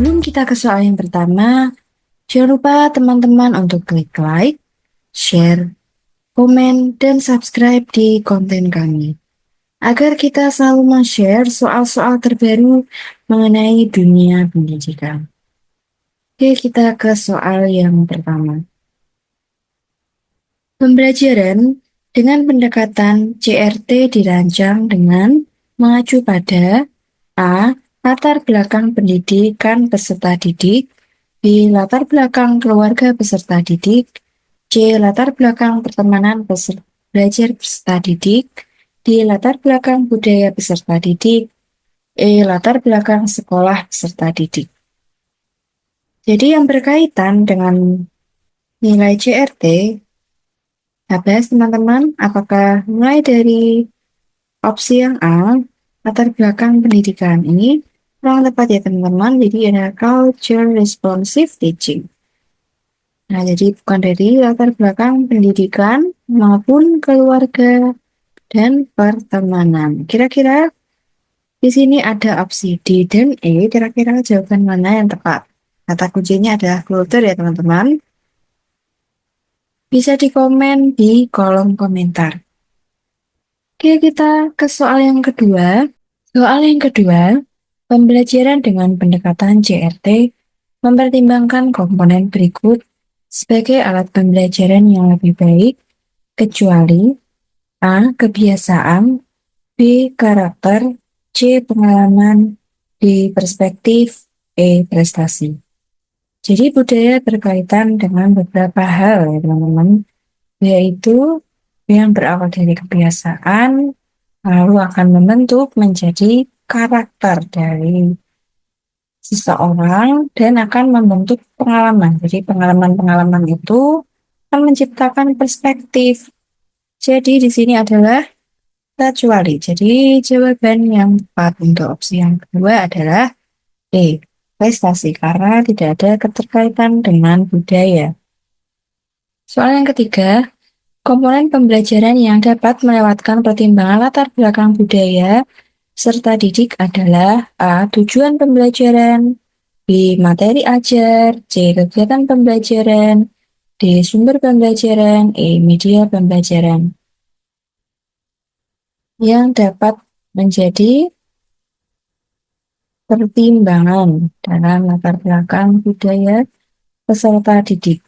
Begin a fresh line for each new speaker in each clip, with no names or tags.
Sebelum kita ke soal yang pertama, jangan lupa teman-teman untuk klik like, share, komen, dan subscribe di konten kami, agar kita selalu men-share soal-soal terbaru mengenai dunia pendidikan. Oke, kita ke soal yang pertama. Pembelajaran dengan pendekatan CRT dirancang dengan mengacu pada A. Latar belakang pendidikan peserta didik, B. Latar belakang keluarga peserta didik, C. Latar belakang pertemanan belajar peserta didik, D. Latar belakang budaya peserta didik, E. Latar belakang sekolah peserta didik. Jadi yang berkaitan dengan nilai CRT, bahas teman-teman, apakah mulai dari opsi yang A, latar belakang pendidikan ini kurang tepat ya teman-teman, jadi ada culture responsive teaching. Nah, jadi bukan dari latar belakang pendidikan maupun keluarga dan pertemanan. Kira-kira di sini ada opsi D dan E, kira-kira jawaban mana yang tepat? Kata kuncinya adalah culture ya teman-teman. Bisa dikomen di kolom komentar. Oke, kita ke soal yang kedua. Soal yang kedua, pembelajaran dengan pendekatan CRT mempertimbangkan komponen berikut sebagai alat pembelajaran yang lebih baik, kecuali A. Kebiasaan, B. Karakter, C. Pengalaman, D. Perspektif, E. Prestasi. Jadi budaya berkaitan dengan beberapa hal ya teman-teman, yaitu yang berawal dari kebiasaan, lalu akan membentuk menjadi karakter dari seseorang dan akan membentuk pengalaman. Jadi pengalaman-pengalaman itu akan menciptakan perspektif. Jadi di sini adalah kecuali. Jadi jawaban yang tepat untuk opsi yang kedua adalah D, prestasi, karena tidak ada keterkaitan dengan budaya. Soal yang ketiga, komponen pembelajaran yang dapat melewatkan pertimbangan latar belakang budaya serta didik adalah A. Tujuan pembelajaran, B. Materi ajar, C. Kegiatan pembelajaran, D. Sumber pembelajaran, E. Media pembelajaran. Yang dapat menjadi pertimbangan dalam latar belakang budaya peserta didik.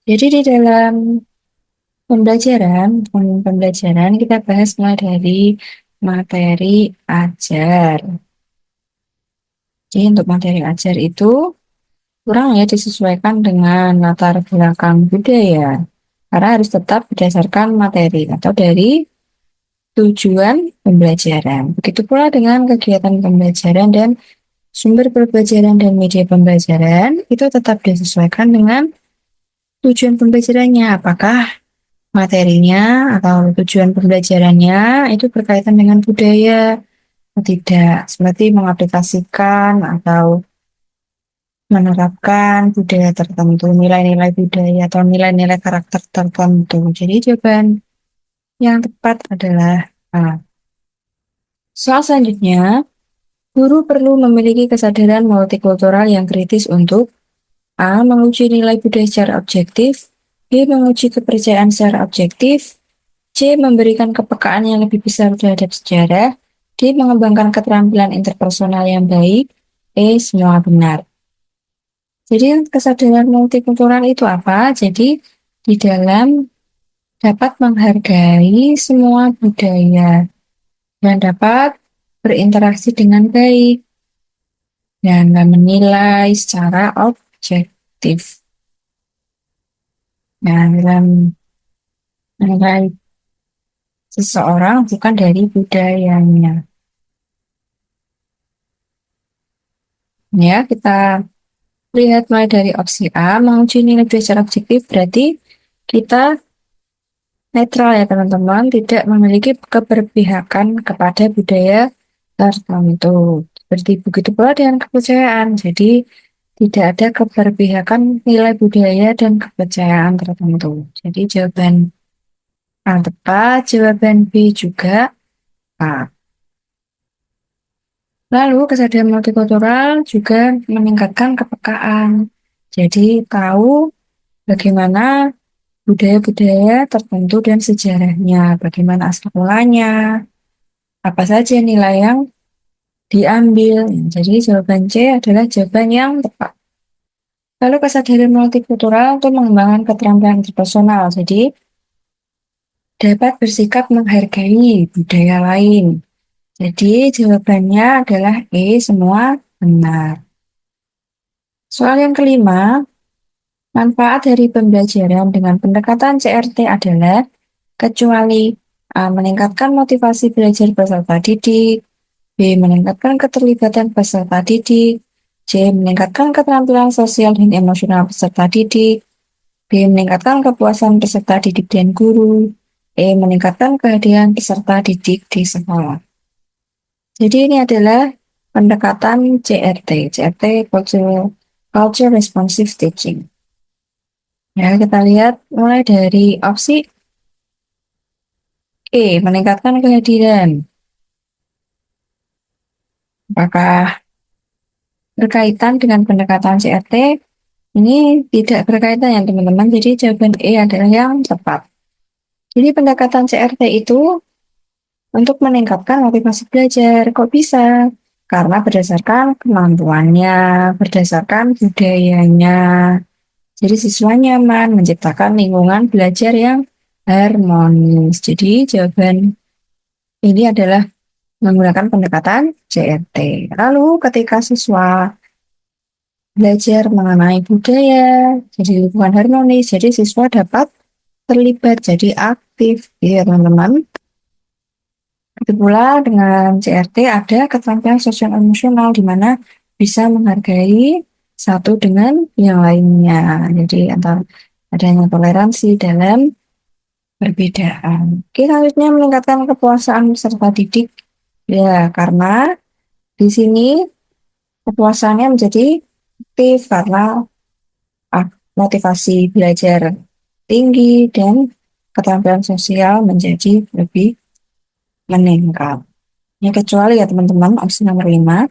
Jadi di dalam pembelajaran kita bahas mulai dari materi ajar. Jadi untuk materi ajar itu kurang ya disesuaikan dengan latar belakang budaya. Karena harus tetap berdasarkan materi atau dari tujuan pembelajaran. Begitu pula dengan kegiatan pembelajaran dan sumber pembelajaran dan media pembelajaran itu tetap disesuaikan dengan tujuan pembelajarannya. Apakah materinya atau tujuan pembelajarannya itu berkaitan dengan budaya atau tidak, seperti mengaplikasikan atau menerapkan budaya tertentu, nilai-nilai budaya atau nilai-nilai karakter tertentu. Jadi jawaban yang tepat adalah A. Soal selanjutnya, guru perlu memiliki kesadaran multikultural yang kritis untuk A. Menguji nilai budaya secara objektif, B. Menguji kepercayaan secara objektif, C. Memberikan kepekaan yang lebih besar terhadap sejarah, D. Mengembangkan keterampilan interpersonal yang baik, E. Semua benar. Jadi kesadaran multikultural itu apa? Jadi di dalam dapat menghargai semua budaya dan dapat berinteraksi dengan baik dan menilai secara objektif. Nah, dalam menilai seseorang bukan dari budayanya. Ya, kita lihat mulai dari opsi A, menguji nilai budaya secara objektif berarti kita netral ya teman-teman, tidak memiliki keberpihakan kepada budaya tertentu. Seperti begitu pula dengan kepercayaan. Jadi tidak ada keberpihakan nilai budaya dan kepercayaan tertentu. Jadi jawaban yang tepat, jawaban B juga A. Lalu kesadaran multikultural juga meningkatkan kepekaan. Jadi tahu bagaimana budaya-budaya tertentu dan sejarahnya, bagaimana asal mulanya, apa saja nilai yang diambil. Jadi jawaban C adalah jawaban yang tepat. Lalu kesadaran multikultural untuk mengembangkan keterampilan interpersonal. Jadi dapat bersikap menghargai budaya lain. Jadi jawabannya adalah E, semua benar. Soal yang kelima, manfaat dari pembelajaran dengan pendekatan CRT adalah kecuali A. Meningkatkan motivasi belajar peserta didik, B. Meningkatkan keterlibatan peserta didik, C. Meningkatkan keterampilan sosial dan emosional peserta didik, B. Meningkatkan kepuasan peserta didik dan guru, E. Meningkatkan kehadiran peserta didik di sekolah. Jadi ini adalah pendekatan CRT, CRT Culture Responsive Teaching. Ya, kita lihat mulai dari opsi E, meningkatkan kehadiran. Apakah berkaitan dengan pendekatan CRT? Ini tidak berkaitan ya teman-teman, jadi jawaban E adalah yang tepat. Jadi pendekatan CRT itu untuk meningkatkan motivasi belajar. Kok bisa? Karena berdasarkan kemampuannya, berdasarkan budayanya. Jadi siswa nyaman menciptakan lingkungan belajar yang harmonis. Jadi jawaban ini adalah menggunakan pendekatan CRT. Lalu ketika siswa belajar mengenai budaya, jadi lingkungan harmonis, jadi siswa dapat terlibat, jadi aktif, ya teman-teman. Itu pula dengan CRT ada keterampilan sosial emosional di mana bisa menghargai satu dengan yang lainnya. Jadi antara adanya toleransi dalam perbedaan. Oke, selanjutnya meningkatkan kepuasan peserta didik. Ya, karena di sini kepuasannya menjadi aktif karena motivasi belajar tinggi dan keterampilan sosial menjadi lebih meningkat. Ya, kecuali ya teman-teman, opsi nomor 5.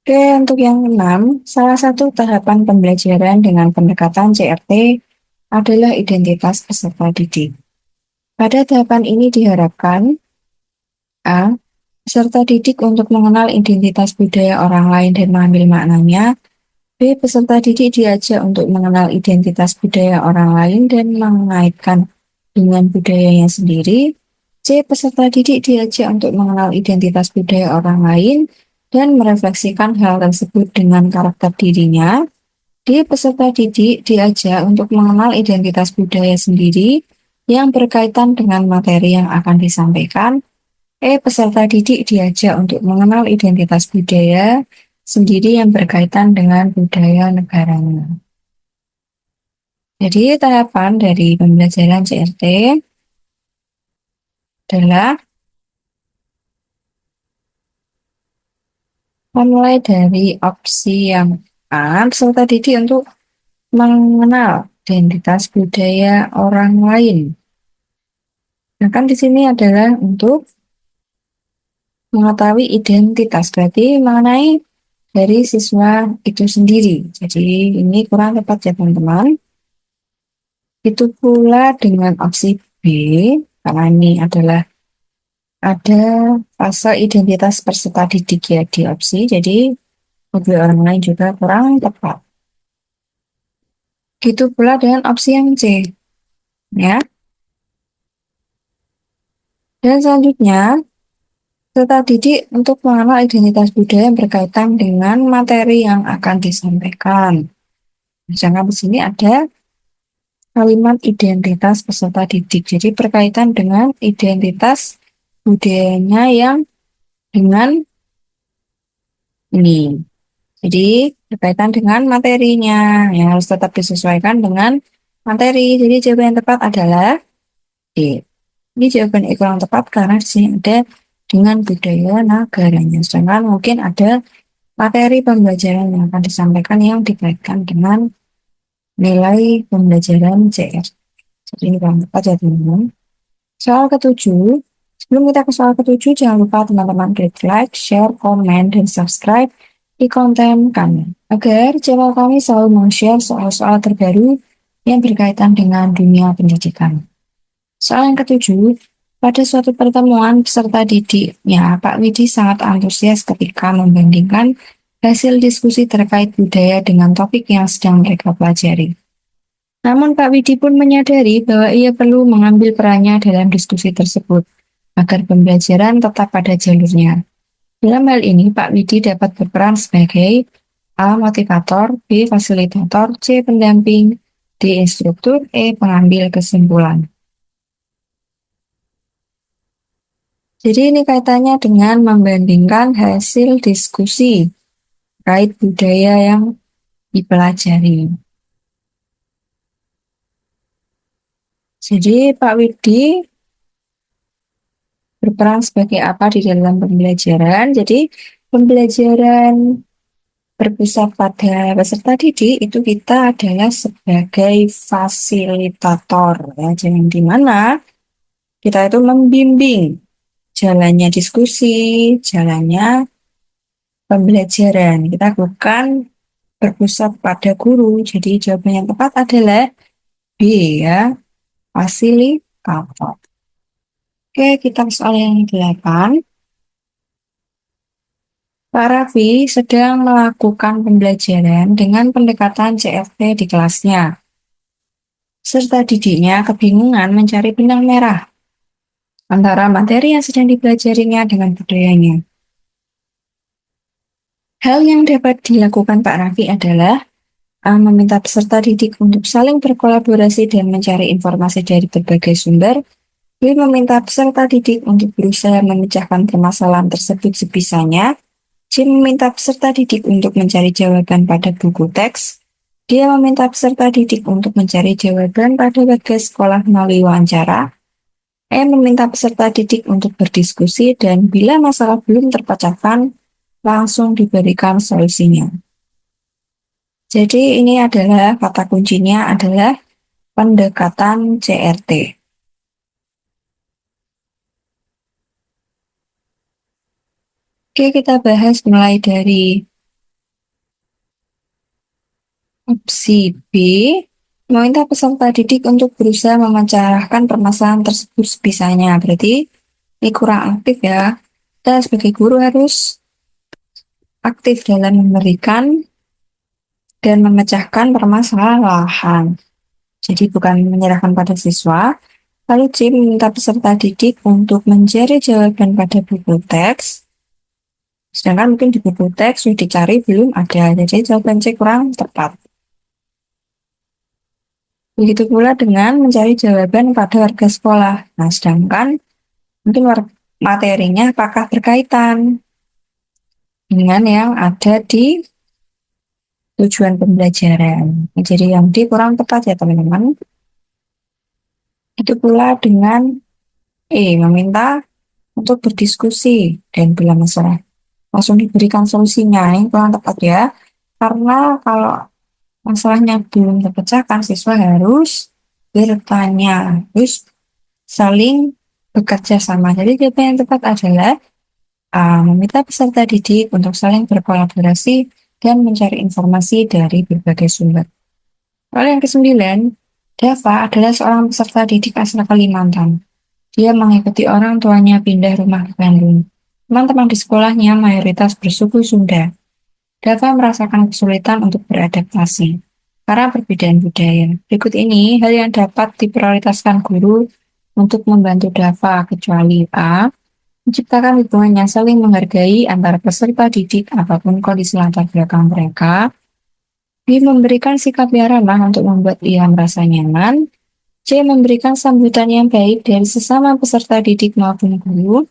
Oke, untuk yang 6, salah satu tahapan pembelajaran dengan pendekatan CRT adalah identitas peserta didik. Pada tahapan ini diharapkan A. Peserta didik untuk mengenal identitas budaya orang lain dan mengambil maknanya. B. Peserta didik diajak untuk mengenal identitas budaya orang lain dan mengaitkan dengan budayanya sendiri. C. Peserta didik diajak untuk mengenal identitas budaya orang lain dan merefleksikan hal tersebut dengan karakter dirinya. D. Peserta didik diajak untuk mengenal identitas budaya sendiri yang berkaitan dengan materi yang akan disampaikan. E. Peserta didik diajak untuk mengenal identitas budaya sendiri yang berkaitan dengan budaya negaranya. Jadi tahapan dari pembelajaran CRT adalah mulai dari opsi yang A, peserta didik untuk mengenal identitas budaya orang lain. Nah, kan di sini adalah untuk mengetahui identitas, berarti mengenai dari siswa itu sendiri. Jadi ini kurang tepat ya teman-teman. Itu pula dengan opsi B, karena ini adalah ada fase identitas peserta didik ya di opsi, jadi bagi orang lain juga kurang tepat. Gitu pula dengan opsi yang C, ya. Dan selanjutnya, peserta didik untuk mengenal identitas budaya yang berkaitan dengan materi yang akan disampaikan. Misalkan di sini ada kalimat identitas peserta didik, jadi berkaitan dengan identitas budayanya yang dengan ini. Jadi berkaitan dengan materinya yang harus tetap disesuaikan dengan materi. Jadi jawaban yang tepat adalah D. Ini jawaban E kurang tepat karena di sini ada dengan budaya negaranya. Sedangkan mungkin ada materi pembelajaran yang akan disampaikan yang dikaitkan dengan nilai pembelajaran CR. Jadi ini kurang tepat ya teman-teman. Soal ketujuh, Sebelum kita ke soal ketujuh, jangan lupa teman-teman klik like, share, komen, dan subscribe di konten kami, agar channel kami selalu meng-share soal-soal terbaru yang berkaitan dengan dunia pendidikan. Soal yang ketujuh, pada suatu pertemuan peserta didiknya, Pak Widi sangat antusias ketika membandingkan hasil diskusi terkait budaya dengan topik yang sedang mereka pelajari. Namun Pak Widi pun menyadari bahwa ia perlu mengambil perannya dalam diskusi tersebut, agar pembelajaran tetap pada jalurnya. Dalam hal ini, Pak Widi dapat berperan sebagai A. Motivator, B. Fasilitator, C. Pendamping, D. Instruktur, E. Pengambil kesimpulan. Jadi ini kaitannya dengan membandingkan hasil diskusi terkait budaya yang dipelajari. Jadi Pak Widi berperan sebagai apa di dalam pembelajaran? Jadi pembelajaran berpusat pada peserta didik itu kita adalah sebagai fasilitator, ya, yang dimana kita itu membimbing jalannya diskusi, jalannya pembelajaran. Kita bukan berpusat pada guru. Jadi jawaban yang tepat adalah B, ya, fasilitator. Oke, kita ke soal yang 8. Pak Raffi sedang melakukan pembelajaran dengan pendekatan CFT di kelasnya. Serta didiknya kebingungan mencari benang merah antara materi yang sedang dipelajarinya dengan budayanya. Hal yang dapat dilakukan Pak Raffi adalah meminta peserta didik untuk saling berkolaborasi dan mencari informasi dari berbagai sumber, B. Meminta peserta didik untuk berusaha memecahkan permasalahan tersebut sebisanya, C. Meminta peserta didik untuk mencari jawaban pada buku teks, D. Meminta peserta didik untuk mencari jawaban pada warga sekolah melalui wawancara, E. Meminta peserta didik untuk berdiskusi, dan bila masalah belum terpecahkan, langsung diberikan solusinya. Jadi ini adalah kata kuncinya adalah pendekatan CRT. Oke, kita bahas mulai dari opsi B, meminta peserta didik untuk berusaha memecahkan permasalahan tersebut sebisanya. Berarti ini kurang aktif, ya. Kita sebagai guru harus aktif dalam memberikan dan memecahkan permasalahan. Jadi bukan menyerahkan pada siswa. Lalu C, meminta peserta didik untuk mencari jawaban pada buku teks. Sedangkan mungkin di buku teks sudah dicari belum ada, jadi jawaban C kurang tepat. Begitu pula dengan mencari jawaban pada warga sekolah. Nah, sedangkan mungkin materinya apakah berkaitan dengan yang ada di tujuan pembelajaran. Jadi yang D kurang tepat, ya teman-teman. Itu pula dengan E, meminta untuk berdiskusi dan bila masalah langsung diberikan solusinya. Ini kurang tepat, ya. Karena kalau masalahnya belum terpecahkan, siswa harus bertanya, terus saling bekerja sama. Jadi jawaban yang tepat adalah A, meminta peserta didik untuk saling berkolaborasi dan mencari informasi dari berbagai sumber. Soal yang ke-9, Dava adalah seorang peserta didik asal Kalimantan. Dia mengikuti orang tuanya pindah rumah ke Bandung. Teman-teman di sekolahnya mayoritas bersuku Sunda. Dava merasakan kesulitan untuk beradaptasi karena perbedaan budaya. Berikut ini hal yang dapat diprioritaskan guru untuk membantu Dava, kecuali A, menciptakan hubungan yang saling menghargai antara peserta didik apapun kondisi latar belakang mereka, B. Memberikan sikap yang ramah untuk membuat ia merasa nyaman, C. Memberikan sambutan yang baik dari sesama peserta didik maupun guru,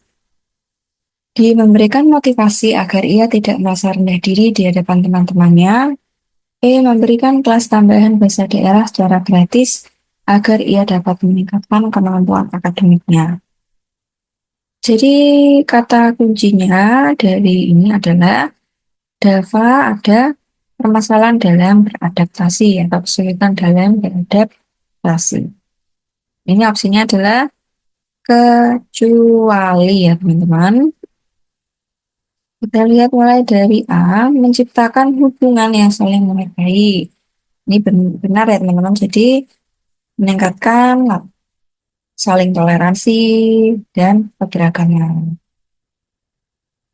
D. Memberikan motivasi agar ia tidak merasa rendah diri di hadapan teman-temannya, E. Memberikan kelas tambahan bahasa daerah secara gratis agar ia dapat meningkatkan kemampuan akademiknya. Jadi kata kuncinya dari ini adalah Dava ada permasalahan dalam beradaptasi atau kesulitan dalam beradaptasi. Ini opsinya adalah kecuali ya teman-teman. Kita lihat mulai dari A, menciptakan hubungan yang saling menghargai. Ini benar ya teman-teman. Jadi meningkatkan saling toleransi dan keberagaman.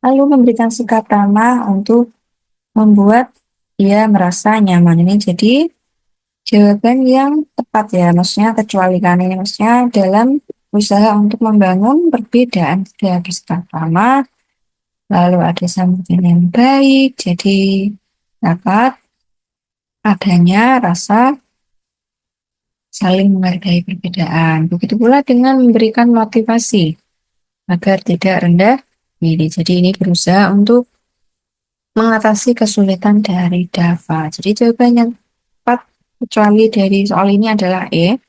Lalu memberikan sikap ramah untuk membuat dia merasa nyaman. Ini jadi jawaban yang tepat ya, maksudnya kecualikan ini maksudnya dalam usaha untuk membangun perbedaan tidak bersikap ramah, lalu ada sambutan yang baik, jadi dapat adanya rasa saling menghargai perbedaan. Begitu pula dengan memberikan motivasi agar tidak rendah diri. Jadi ini berusaha untuk mengatasi kesulitan dari Dava. Jadi jawaban yang tepat kecuali dari soal ini adalah E.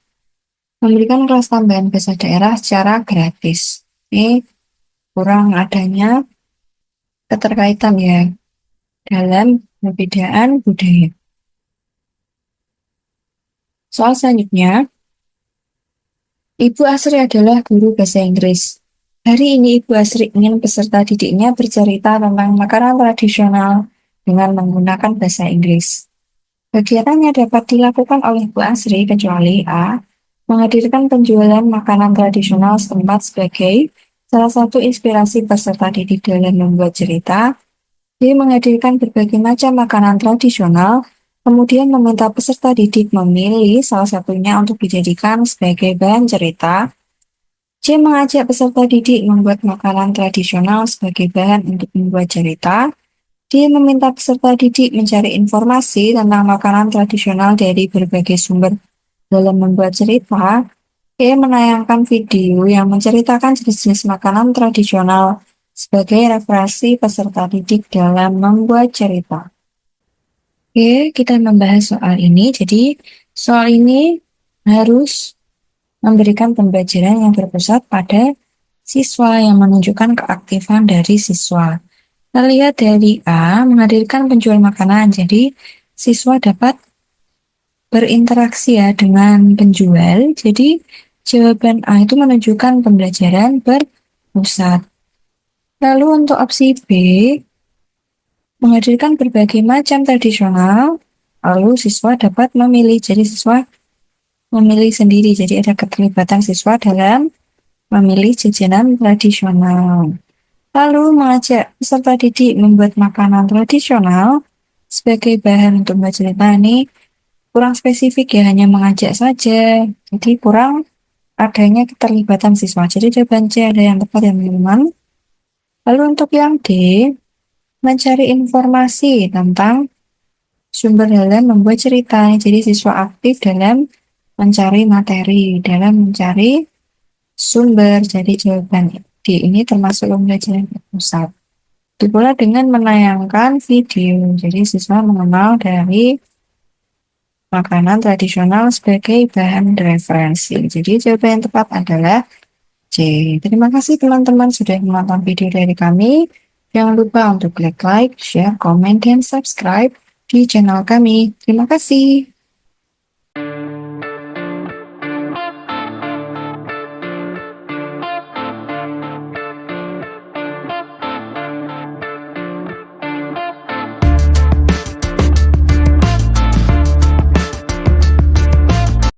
Memberikan kelas tambahan bahasa daerah secara gratis. Ini kurang adanya keterkaitan ya dalam perbedaan budaya. Soal selanjutnya, Ibu Asri adalah guru bahasa Inggris. Hari ini Ibu Asri ingin peserta didiknya bercerita tentang makanan tradisional dengan menggunakan bahasa Inggris. Kegiatannya dapat dilakukan oleh Bu Asri kecuali A. Menghadirkan penjualan makanan tradisional setempat sebagai salah satu inspirasi peserta didik dalam membuat cerita. B. Menghadirkan berbagai macam makanan tradisional, kemudian meminta peserta didik memilih salah satunya untuk dijadikan sebagai bahan cerita. C. Mengajak peserta didik membuat makanan tradisional sebagai bahan untuk membuat cerita. Dia meminta peserta didik mencari informasi tentang makanan tradisional dari berbagai sumber dalam membuat cerita. Dia menayangkan video yang menceritakan jenis-jenis makanan tradisional sebagai referensi peserta didik dalam membuat cerita. Oke, kita membahas soal ini. Jadi, soal ini harus memberikan pembelajaran yang berpusat pada siswa yang menunjukkan keaktifan dari siswa. Kita lihat dari A, menghadirkan penjual makanan. Jadi, siswa dapat berinteraksi ya dengan penjual. Jadi, jawaban A itu menunjukkan pembelajaran berpusat. Lalu untuk opsi B, menghadirkan berbagai macam tradisional. Lalu siswa dapat memilih. Jadi, siswa memilih sendiri. Jadi, ada keterlibatan siswa dalam memilih jajanan tradisional. Lalu mengajak peserta didik membuat makanan tradisional sebagai bahan untuk membuat cerita. Ini kurang spesifik ya, hanya mengajak saja. Jadi kurang adanya keterlibatan siswa. Jadi jawaban C ada yang tepat ya teman-teman. Lalu untuk yang D, mencari informasi tentang sumber dalam membuat cerita. Jadi siswa aktif dalam mencari materi, dalam mencari sumber. Jadi jawaban D ini termasuk pembelajaran berpusat. Pula dengan menayangkan video. Jadi siswa mengenal dari makanan tradisional sebagai bahan referensi. Jadi jawaban yang tepat adalah C. Terima kasih teman-teman sudah menonton video dari kami. Jangan lupa untuk klik like, share, komen, dan subscribe di channel kami. Terima kasih.